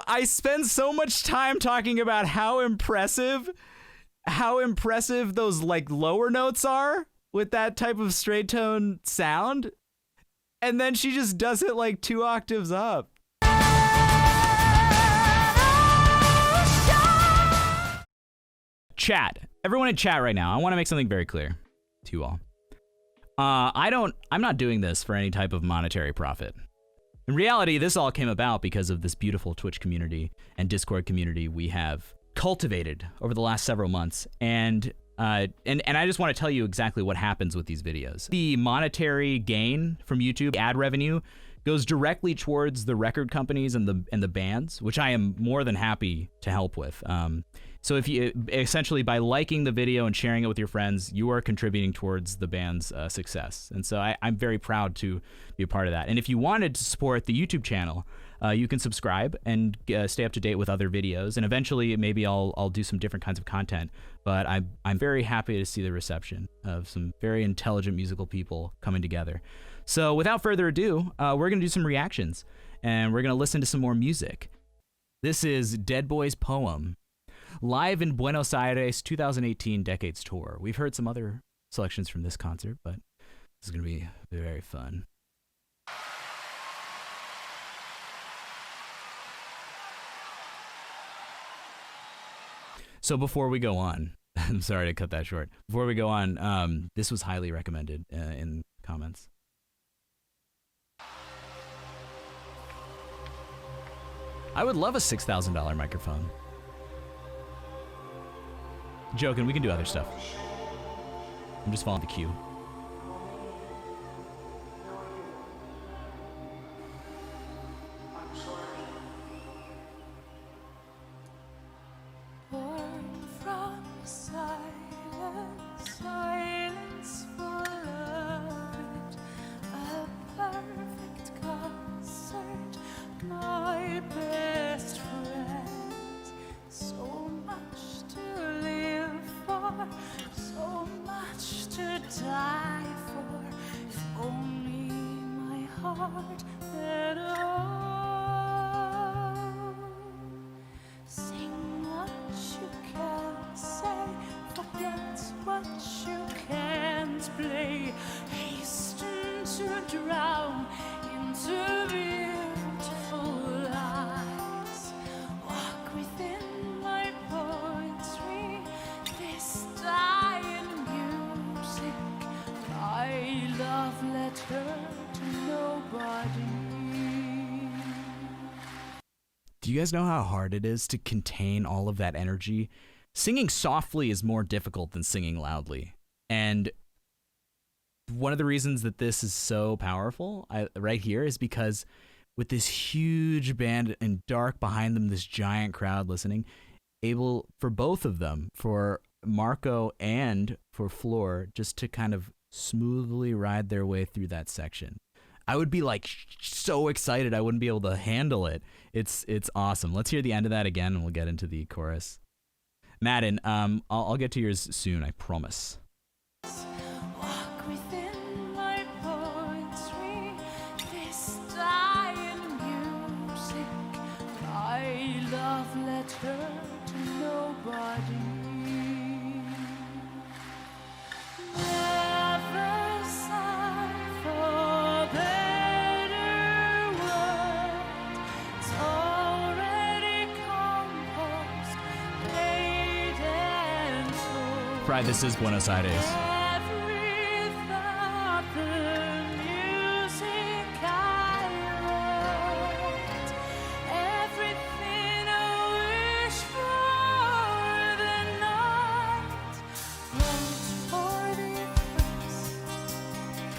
I spend so much time talking about how impressive those like lower notes are with that type of straight tone sound, and then she just does it like 2 octaves up. Chat. Everyone in chat right now, I want to make something very clear to you all. I'm not doing this for any type of monetary profit. In reality, this all came about because of this beautiful Twitch community and Discord community we have cultivated over the last several months. And I just want to tell you exactly what happens with these videos. The monetary gain from YouTube ad revenue goes directly towards the record companies and the bands, which I am more than happy to help with. So if you essentially by liking the video and sharing it with your friends, you are contributing towards the band's success. And so I'm very proud to be a part of that. And if you wanted to support the YouTube channel, you can subscribe and stay up to date with other videos. And eventually, maybe I'll do some different kinds of content. But I'm very happy to see the reception of some very intelligent musical people coming together. So without further ado, we're gonna do some reactions, and we're gonna listen to some more music. This is Dead Boy's Poem, live in Buenos Aires 2018 Decades Tour. We've heard some other selections from this concert, but this is gonna be very fun. So before we go on, I'm sorry to cut that short. Before we go on, this was highly recommended in comments. I would love a $6,000 microphone. Joking, we can do other stuff. I'm just following the cue. Do you guys know how hard it is to contain all of that energy? Singing softly is more difficult than singing loudly. And one of the reasons that this is so powerful right here is because with this huge band and dark behind them, this giant crowd listening, able for both of them, for Marco and for Floor, just to kind of smoothly ride their way through that section. I would be like so excited I wouldn't be able to handle it. It's awesome. Let's hear the end of that again and we'll get into the chorus. Madden, I'll get to yours soon, I promise. Walk within my poetry, this dying music, my love letter to nobody. Never sigh for better world, it's already composed, played and sold. Pride, this is Buenos Aires. Every thought, the music I wrote, everything I wish for the night, wrote for the prince,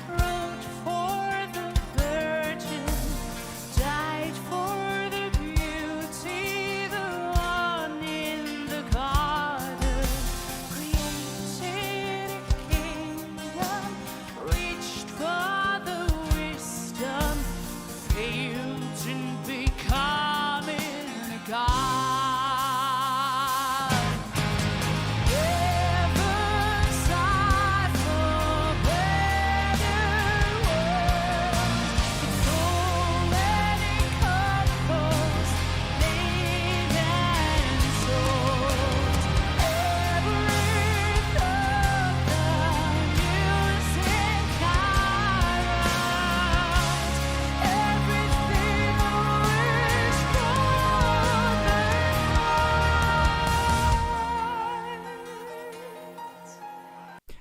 wrote for the virgin, died for the beauty, the one in the garden, created a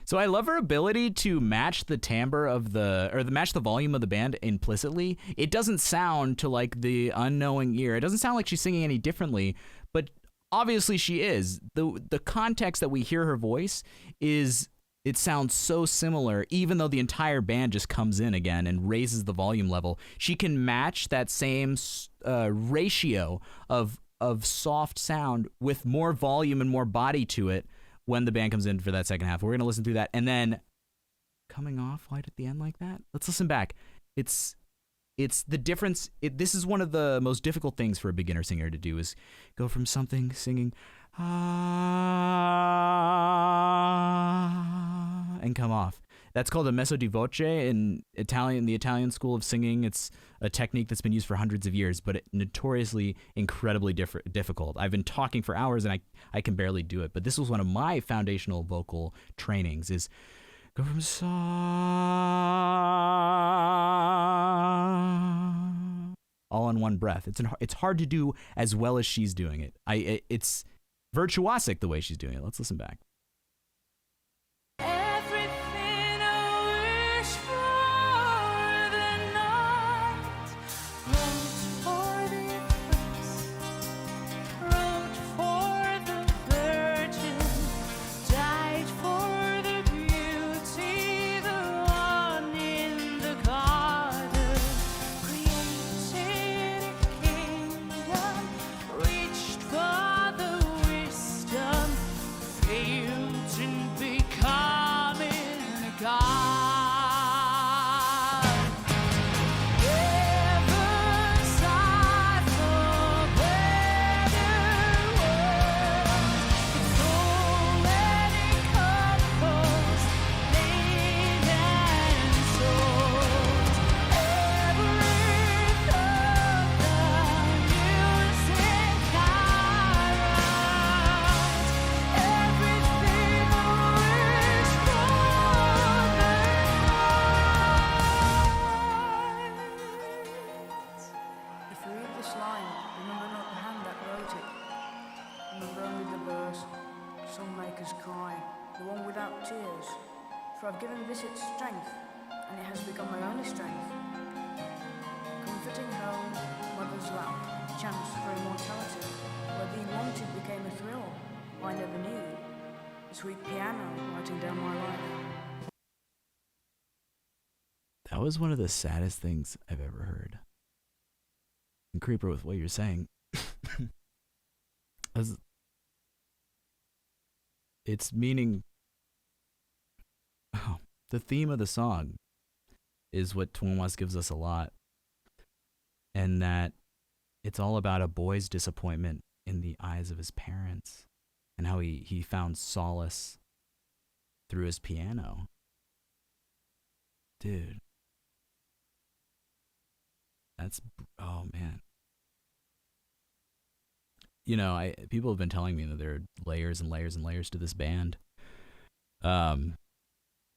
So I love her ability to match the timbre of match the volume of the band implicitly. It doesn't sound to like the unknowing ear. It doesn't sound like she's singing any differently, but obviously she is. The context that we hear her voice is it sounds so similar, even though the entire band just comes in again and raises the volume level. She can match that same ratio of soft sound with more volume and more body to it when the band comes in for that second half. We're going to listen through that. And then coming off right at the end like that. Let's listen back. It's the difference. This is one of the most difficult things for a beginner singer to do is go from something singing and come off. That's called a messo di voce in Italian, the Italian school of singing. It's a technique that's been used for hundreds of years, but notoriously incredibly difficult. I've been talking for hours and I can barely do it. But this was one of my foundational vocal trainings is go from sa all in one breath. It's hard to do as well as she's doing it. It's virtuosic the way she's doing it. Let's listen back. Everything I wish for the night, wrote for the eclipse, wrote for the virgin, died for the beauty, the one in the garden, created a kingdom, reached for the wisdom, failed in becoming a god. Ever sighed for better words, so many couples laid and sold. Every thought the music carols, everything I wish for the night. If you read this line, remember not the hand that wrote it. Remember only the verse, some make us cry, the one without tears. For I've given this its strength, and it has become my only strength. Comforting home, mother's lap, chance for immortality, where being wanted became a thrill, I never knew. The sweet piano writing down my life. That was one of the saddest things I've ever heard. And Creeper, with what you're saying, it's meaning. Oh, the theme of the song is what Tuomas gives us a lot, and that it's all about a boy's disappointment in the eyes of his parents, and how he found solace through his piano. Dude. Oh man. You know, people have been telling me that there are layers and layers and layers to this band. And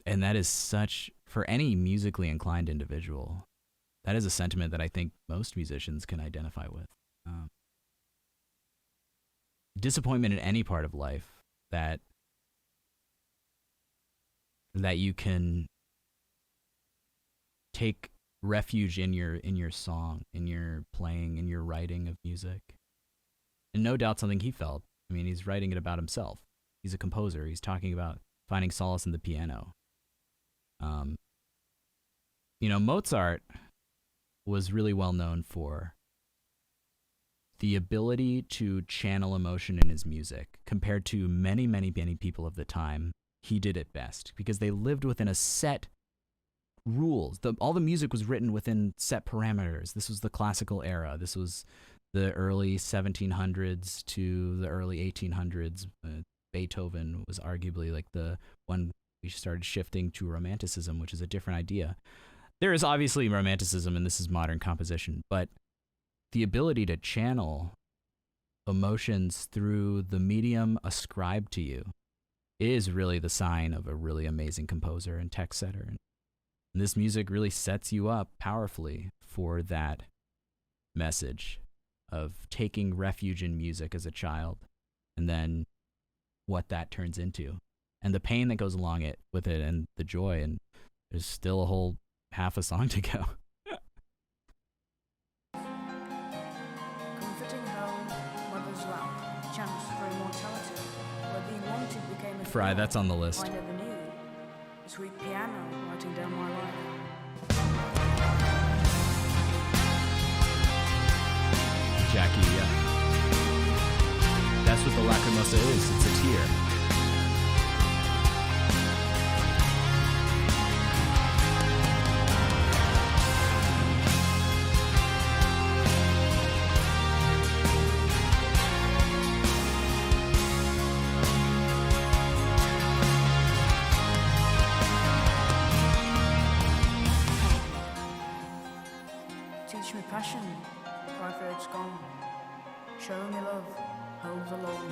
that is such, for any musically inclined individual, that is a sentiment that I think most musicians can identify with. Disappointment in any part of life that you can take refuge in your song, in your playing, in your writing of music. And no doubt something he felt. I mean, he's writing it about himself. He's a composer. He's talking about finding solace in the piano. You know, Mozart was really well known for the ability to channel emotion in his music. Compared to many, many, many people of the time, he did it best because they lived within a set rules. All the music was written within set parameters. This was the classical era. This was the early 1700s to the early 1800s. Beethoven was arguably like the one we started shifting to Romanticism, which is a different idea. There is obviously Romanticism, and this is modern composition, but the ability to channel emotions through the medium ascribed to you is really the sign of a really amazing composer and text setter. And this music really sets you up powerfully for that message of taking refuge in music as a child, and then what that turns into and the pain that goes along it with it, and the joy, and there's still a whole half a song to go. Comforting home, mother's lap, chance for immortality, where being wanted became a Fry, thrill that's on the list. I never knew. The sweet piano writing down my life. Jackie, yeah. That's what the Lacrimosa is. It's a tear. Teach me passion, cry for it's gone. Show me love, hold the long.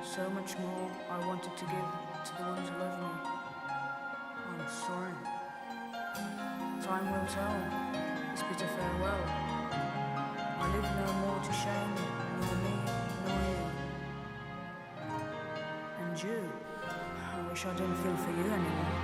So much more I wanted to give to the ones who love me. I'm sorry. Time will tell, this bitter farewell. I live no more to shame, nor me, nor you. And you, I wish I didn't feel for you anymore.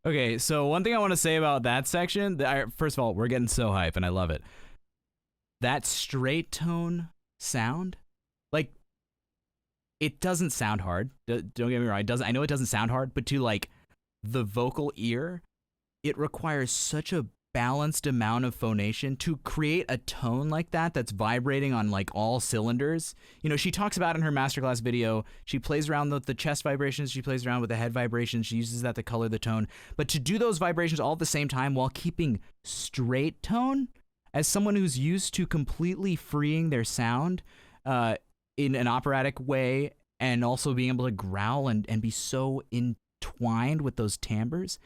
Okay, so one thing I want to say about that section, first of all, we're getting so hype, and I love it. That straight tone sound, like, it doesn't sound hard. Don't get me wrong. It doesn't. I know it doesn't sound hard, but to like the vocal ear, it requires such a balanced amount of phonation to create a tone like that that's vibrating on like all cylinders. You know, she talks about in her masterclass video, she plays around with the chest vibrations, she plays around with the head vibrations, she uses that to color the tone. But to do those vibrations all at the same time while keeping straight tone, as someone who's used to completely freeing their sound in an operatic way, and also being able to growl and be so entwined with those timbres,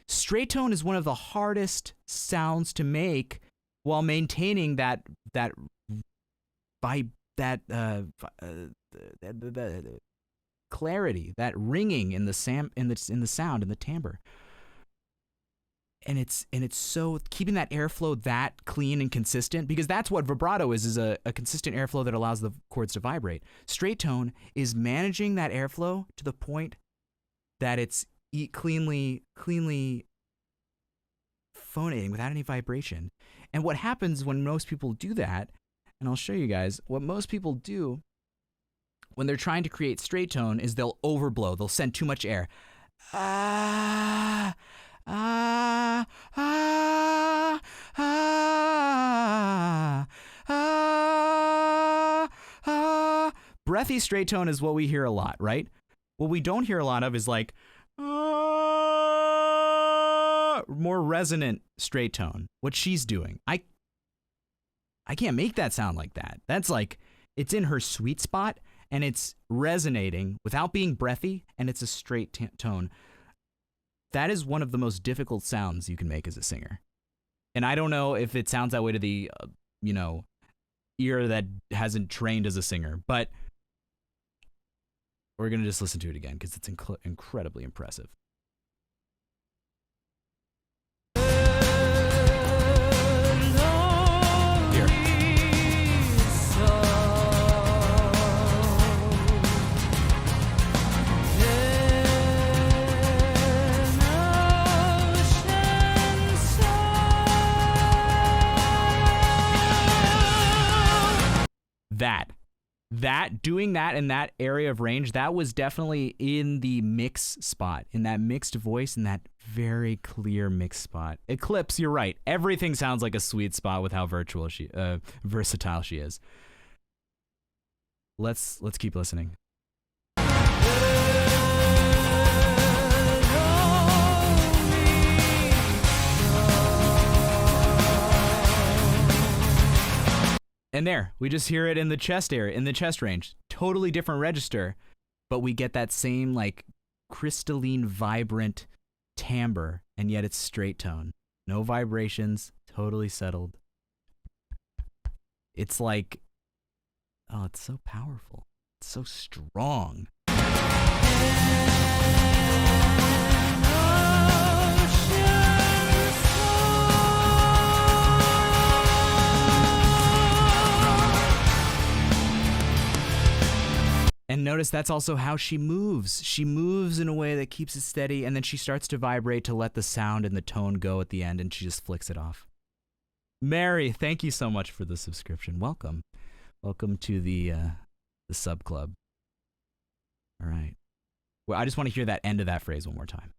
straight tone is one of the hardest sounds to make while maintaining that clarity, that ringing in the sound, in the timbre. And it's so keeping that airflow that clean and consistent, because that's what vibrato is a consistent airflow that allows the chords to vibrate. Straight tone is managing that airflow to the point that it's cleanly phonating without any vibration. And what happens when most people do that, and I'll show you guys, what most people do when they're trying to create straight tone is they'll overblow. They'll send too much air. Breathy straight tone is what we hear a lot, right? What we don't hear a lot of is like more resonant straight tone. What she's doing. I can't make that sound like that. That's like, it's in her sweet spot and it's resonating without being breathy, and it's a straight tone. That is one of the most difficult sounds you can make as a singer. And I don't know if it sounds that way to the, ear that hasn't trained as a singer, but We're going to just listen to it again because it's incredibly impressive. Here. Doing that in that area of range, that was definitely in the mix spot, in that mixed voice, in that very clear mix spot. Eclipse, you're right. Everything sounds like a sweet spot with how versatile she is. Let's keep listening. And there, we just hear it in the chest area, in the chest range. Totally different register, but we get that same like crystalline, vibrant timbre, and yet it's straight tone. No vibrations, totally settled. It's like, oh, it's so powerful. It's so strong. And notice that's also how she moves. She moves in a way that keeps it steady, and then she starts to vibrate to let the sound and the tone go at the end, and she just flicks it off. Mary, thank you so much for the subscription. Welcome. Welcome to the sub club. All right. Well, I just want to hear that end of that phrase one more time.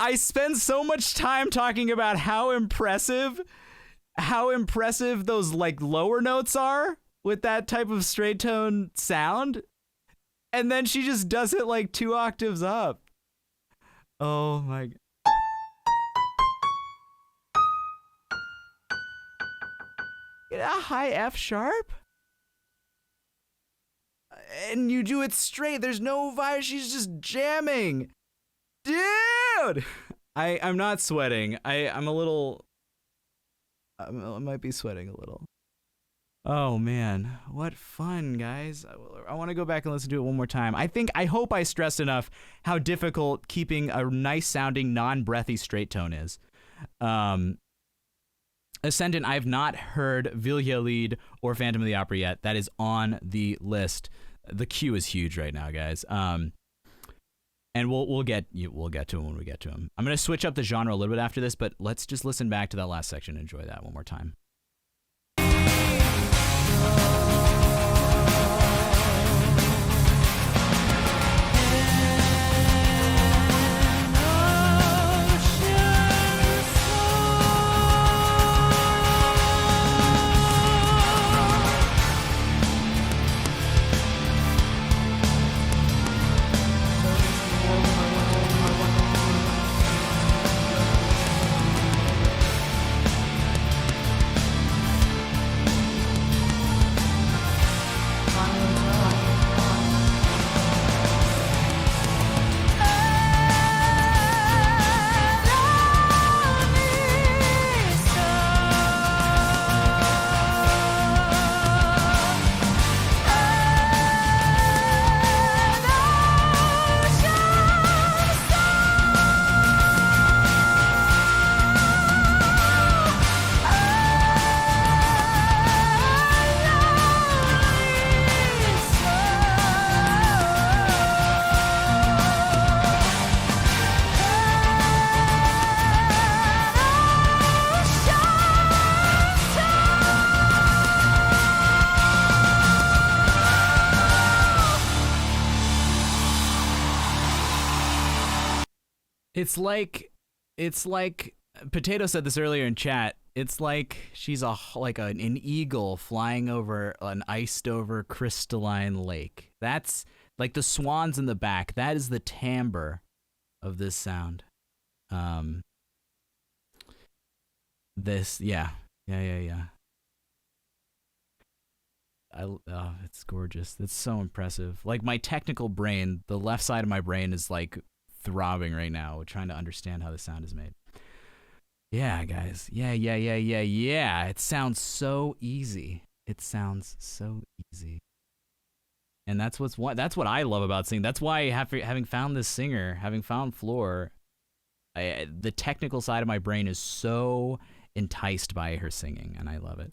I spend so much time talking about how impressive those like lower notes are with that type of straight tone sound, and then she just does it like 2 octaves up. Oh my god. Get a high F sharp? And you do it straight. There's no vibe. She's just jamming. Dude! I'm not sweating. I'm a little... I might be sweating a little. Oh, man. What fun, guys. I want to go back and listen to it one more time. I hope I stressed enough how difficult keeping a nice-sounding, non-breathy straight tone is. Ascendant, I've not heard Vilja Lied or Phantom of the Opera yet. That is on the list. The queue is huge right now, guys. And we'll get to him when we get to him. I'm gonna switch up the genre a little bit after this, but let's just listen back to that last section and enjoy that one more time. It's like Potato said this earlier in chat. It's like she's an eagle flying over an iced over crystalline lake. That's like the swans in the back. That is the timbre of this sound. Yeah. It's gorgeous. It's so impressive. Like my technical brain, the left side of my brain is like throbbing right now, trying to understand how the sound is made. Yeah, guys. Yeah. It sounds so easy. It sounds so easy. And that's what I love about singing. That's why having found this singer, having found Floor, the technical side of my brain is so enticed by her singing, and I love it.